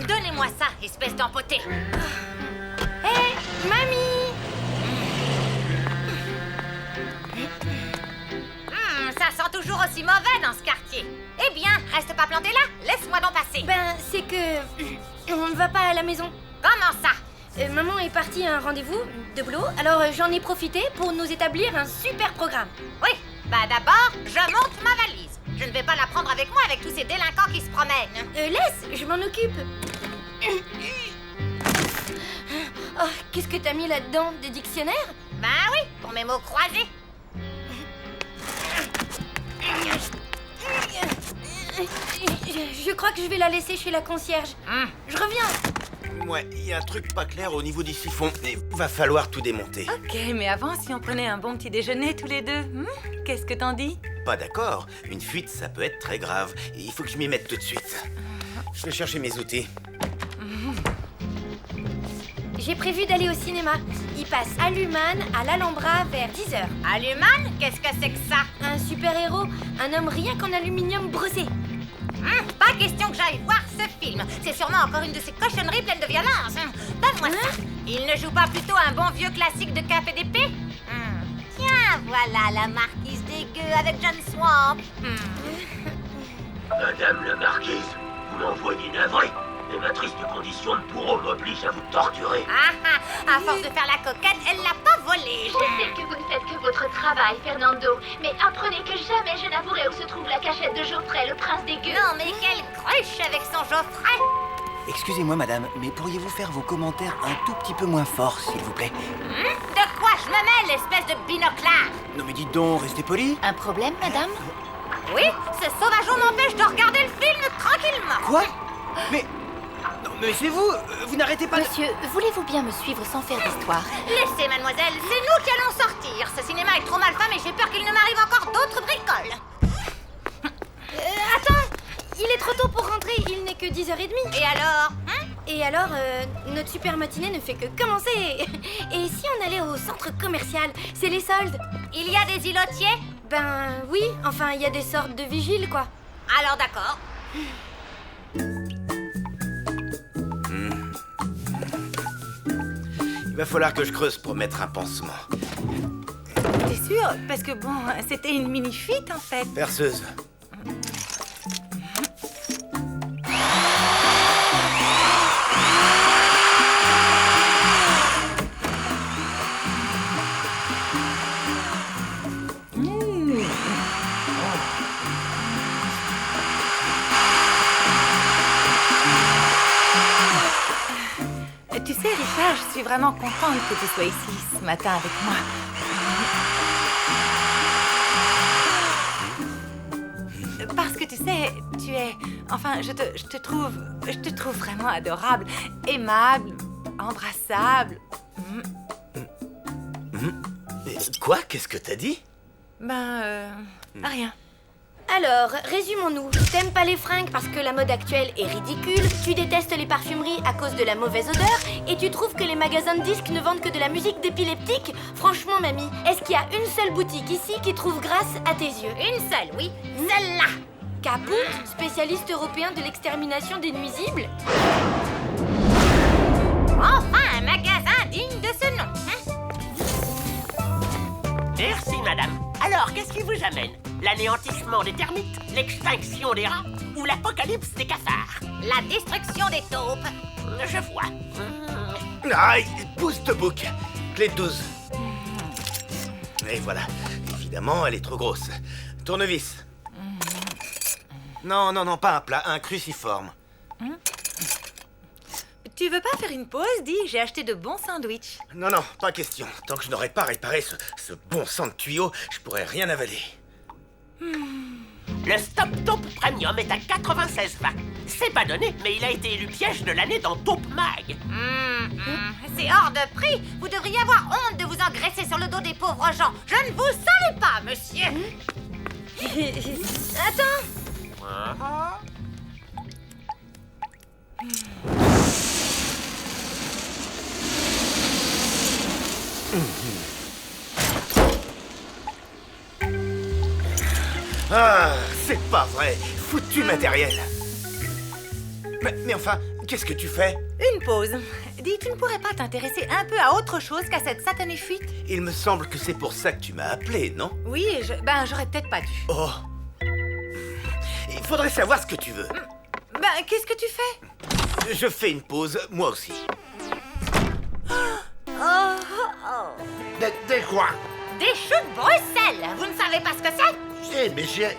Donnez-moi ça, espèce d'empoté. Hé, mamie! Ça sent toujours aussi mauvais dans ce quartier. Eh bien, reste pas planté là, laisse-moi donc passer. Ben, c'est que... on ne va pas à la maison. Comment ça? Maman est partie à un rendez-vous de boulot, alors j'en ai profité pour nous établir un super programme. Oui, bah d'abord, je monte ma valise. Je ne vais pas la prendre avec moi avec tous ces délinquants qui se promènent. Laisse, je m'en occupe. Oh, qu'est-ce que t'as mis là-dedans? Des dictionnaires? Bah oui, pour mes mots croisés. Je crois que je vais la laisser chez la concierge. Je reviens. Ouais, il y a un truc pas clair au niveau du siphon. Il va falloir tout démonter. Ok, mais avant, si on prenait un bon petit déjeuner tous les deux, qu'est-ce que t'en dis? Pas d'accord. Une fuite, ça peut être très grave. Il faut que je m'y mette tout de suite. Je vais chercher mes outils. J'ai prévu d'aller au cinéma. Il passe à l'Human, à l'Alhambra, vers 10h. À l'Human? Qu'est-ce que c'est que ça? Un super-héros, un homme rien qu'en aluminium brossé. Pas question que j'aille voir ce film. C'est sûrement encore une de ces cochonneries pleines de violence. Donne-moi ça. Il ne joue pas plutôt un bon vieux classique de Cap et d'épée? Tiens, voilà la marquise des gueux avec John Swamp. Madame la marquise, vous m'envoyez navré. Et ma triste condition de bourreau m'oblige à vous torturer. À force de faire la coquette, elle l'a pas volé. Je sais que vous ne faites que votre travail, Fernando, mais apprenez que jamais je n'avouerai où se trouve la cachette de Geoffrey, le prince des gueux. Non, mais quelle cruche avec son Geoffrey. Excusez-moi, madame, mais pourriez-vous faire vos commentaires un tout petit peu moins forts, s'il vous plaît? De quoi je me mêle, espèce de binoclard? Non mais dites donc, restez poli. Un problème, madame? Oui, ce sauvageon m'empêche de regarder le film tranquillement. Quoi? Mais... Non, mais c'est vous. Vous n'arrêtez pas Monsieur, voulez-vous bien me suivre sans faire d'histoire? Laissez, mademoiselle, c'est nous qui allons sortir. Ce cinéma est trop mal fait, mais j'ai peur qu'il ne m'arrive encore d'autres bricoles. Attends, il est trop tôt pour rentrer, il n'est que 10h30. Et alors? Et alors, notre super matinée ne fait que commencer. Et si on allait au centre commercial? C'est les soldes. Il y a des îlotiers? Ben oui, enfin il y a des sortes de vigiles, quoi. Alors d'accord. Il va falloir que je creuse pour mettre un pansement. T'es sûr? Parce que bon, c'était une mini-fuite en fait. Perceuse. Richard, je suis vraiment contente que tu sois ici ce matin avec moi. Parce que tu sais, tu es... Enfin, je te trouve vraiment adorable, aimable, embrassable. Quoi? Qu'est-ce que t'as dit? Rien. Alors, résumons-nous. T'aimes pas les fringues parce que la mode actuelle est ridicule, tu détestes les parfumeries à cause de la mauvaise odeur, et tu trouves que les magasins de disques ne vendent que de la musique d'épileptique? Franchement, mamie, est-ce qu'il y a une seule boutique ici qui trouve grâce à tes yeux? Une seule, oui. Celle-là. Caput, spécialiste européen de l'extermination des nuisibles? Enfin, un magasin digne de ce nom, Merci, madame. Alors, qu'est-ce qui vous amène? L'anéantissement des termites, l'extinction des rats ou l'apocalypse des cafards? La destruction des taupes. Je vois. Aïe, pousse de bouc. Clé de 12. Et voilà. Évidemment, elle est trop grosse. Tournevis. Non, pas un plat, un cruciforme. Tu veux pas faire une pause? Dis, j'ai acheté de bons sandwichs. Non, pas question. Tant que je n'aurai pas réparé ce bon sang de tuyau, je pourrais rien avaler. Le Stop Taupe Premium est à 96,20. C'est pas donné, mais il a été élu piège de l'année dans Taupe Mag. C'est hors de prix. Vous devriez avoir honte de vous engraisser sur le dos des pauvres gens. Je ne vous salue pas, monsieur. Attends. Ah, c'est pas vrai. Foutu matériel. Mais enfin, qu'est-ce que tu fais? Une pause. Dis, tu ne pourrais pas t'intéresser un peu à autre chose qu'à cette satanée fuite? Il me semble que c'est pour ça que tu m'as appelé, non? Oui, j'aurais peut-être pas dû. Oh. Il faudrait savoir ce que tu veux. Qu'est-ce que tu fais? Je fais une pause, moi aussi. Des quoi? Des choux de Bruxelles. Vous ne savez pas ce que c'est? Si, mais j'ai...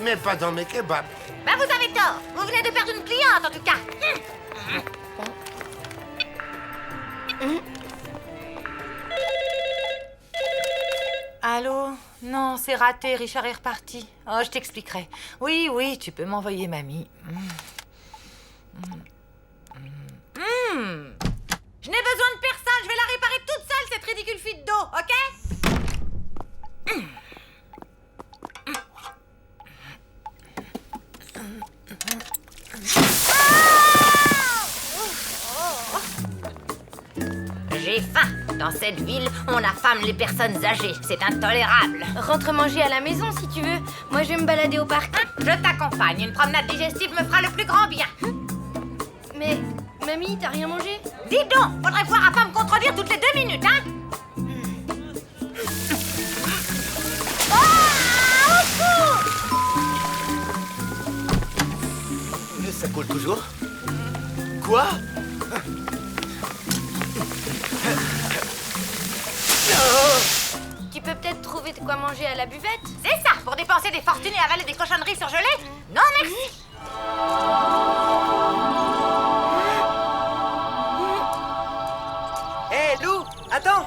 Mais pas dans mes kebabs. Vous avez tort. Vous venez de perdre une cliente, en tout cas. Allô? Non, c'est raté, Richard est reparti. Oh, je t'expliquerai. Oui, tu peux m'envoyer mamie. Je n'ai besoin de personne. Je vais la réparer toute seule, cette ridicule fuite d'eau, ok? J'ai faim. Dans cette ville, on affame les personnes âgées. C'est intolérable. Rentre manger à la maison si tu veux. Moi, je vais me balader au parc. Je t'accompagne. Une promenade digestive me fera le plus grand bien. Mais, mamie, t'as rien mangé? Dis donc, faudrait voir à pas me contredire toutes les 2 minutes, hein? Ça coule toujours? Quoi? Tu peux peut-être trouver de quoi manger à la buvette? C'est ça, pour dépenser des fortunes et avaler des cochonneries surgelées? Non, merci. Hé, Lou, attends!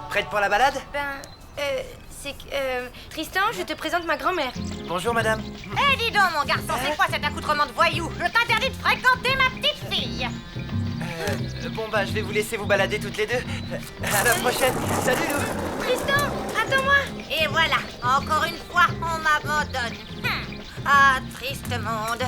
Prête pour la balade? C'est que... Tristan, je te présente ma grand-mère. Bonjour, madame. Eh, dis donc, mon garçon, c'est quoi cet accoutrement de voyou? Je t'interdis de fréquenter ma petite fille. Je vais vous laisser vous balader toutes les deux. À la prochaine. Salut, Lou. Tristan, attends-moi. Et voilà, encore une fois, on m'abandonne. Ah, triste monde.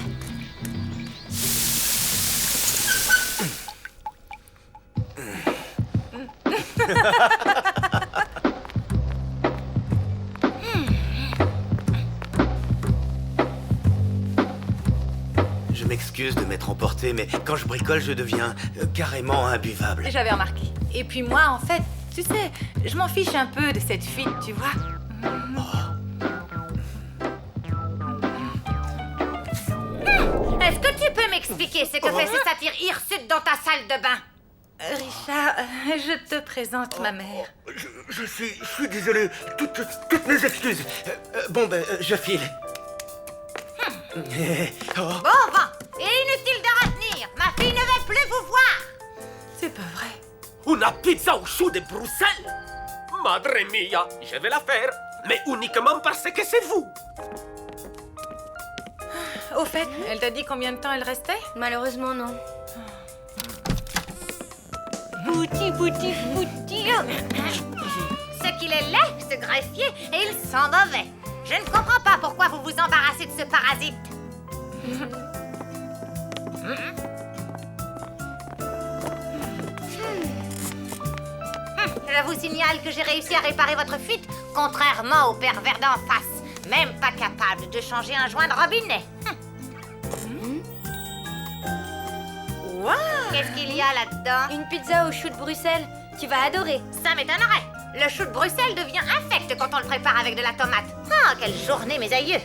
Je m'excuse de m'être emporté, mais quand je bricole, je deviens carrément imbuvable. J'avais remarqué. Et puis moi, en fait, tu sais, je m'en fiche un peu de cette fuite, tu vois. Est-ce que tu peux m'expliquer ce que fait ce satyre hirsute dans ta salle de bain? Richard, je te présente ma mère. Je suis désolé. Toutes mes excuses. Je file. Bon vent. Et inutile de retenir. Ma fille pas vrai. Una pizza au chou de Bruxelles? Madre mia, je vais la faire, mais uniquement parce que c'est vous. Au fait, elle t'a dit combien de temps elle restait? Malheureusement, non. Bouti. Ce qu'il est laid, ce greffier, et il sent mauvais. Je ne comprends pas pourquoi vous vous embarrassez de ce parasite. Je vous signale que j'ai réussi à réparer votre fuite, contrairement au pervers d'en face. Même pas capable de changer un joint de robinet. Wow. Qu'est-ce qu'il y a là-dedans? Une pizza au chou de Bruxelles. Tu vas adorer. Ça m'étonnerait. Le chou de Bruxelles devient infect quand on le prépare avec de la tomate. Ah, quelle journée, mes aïeux!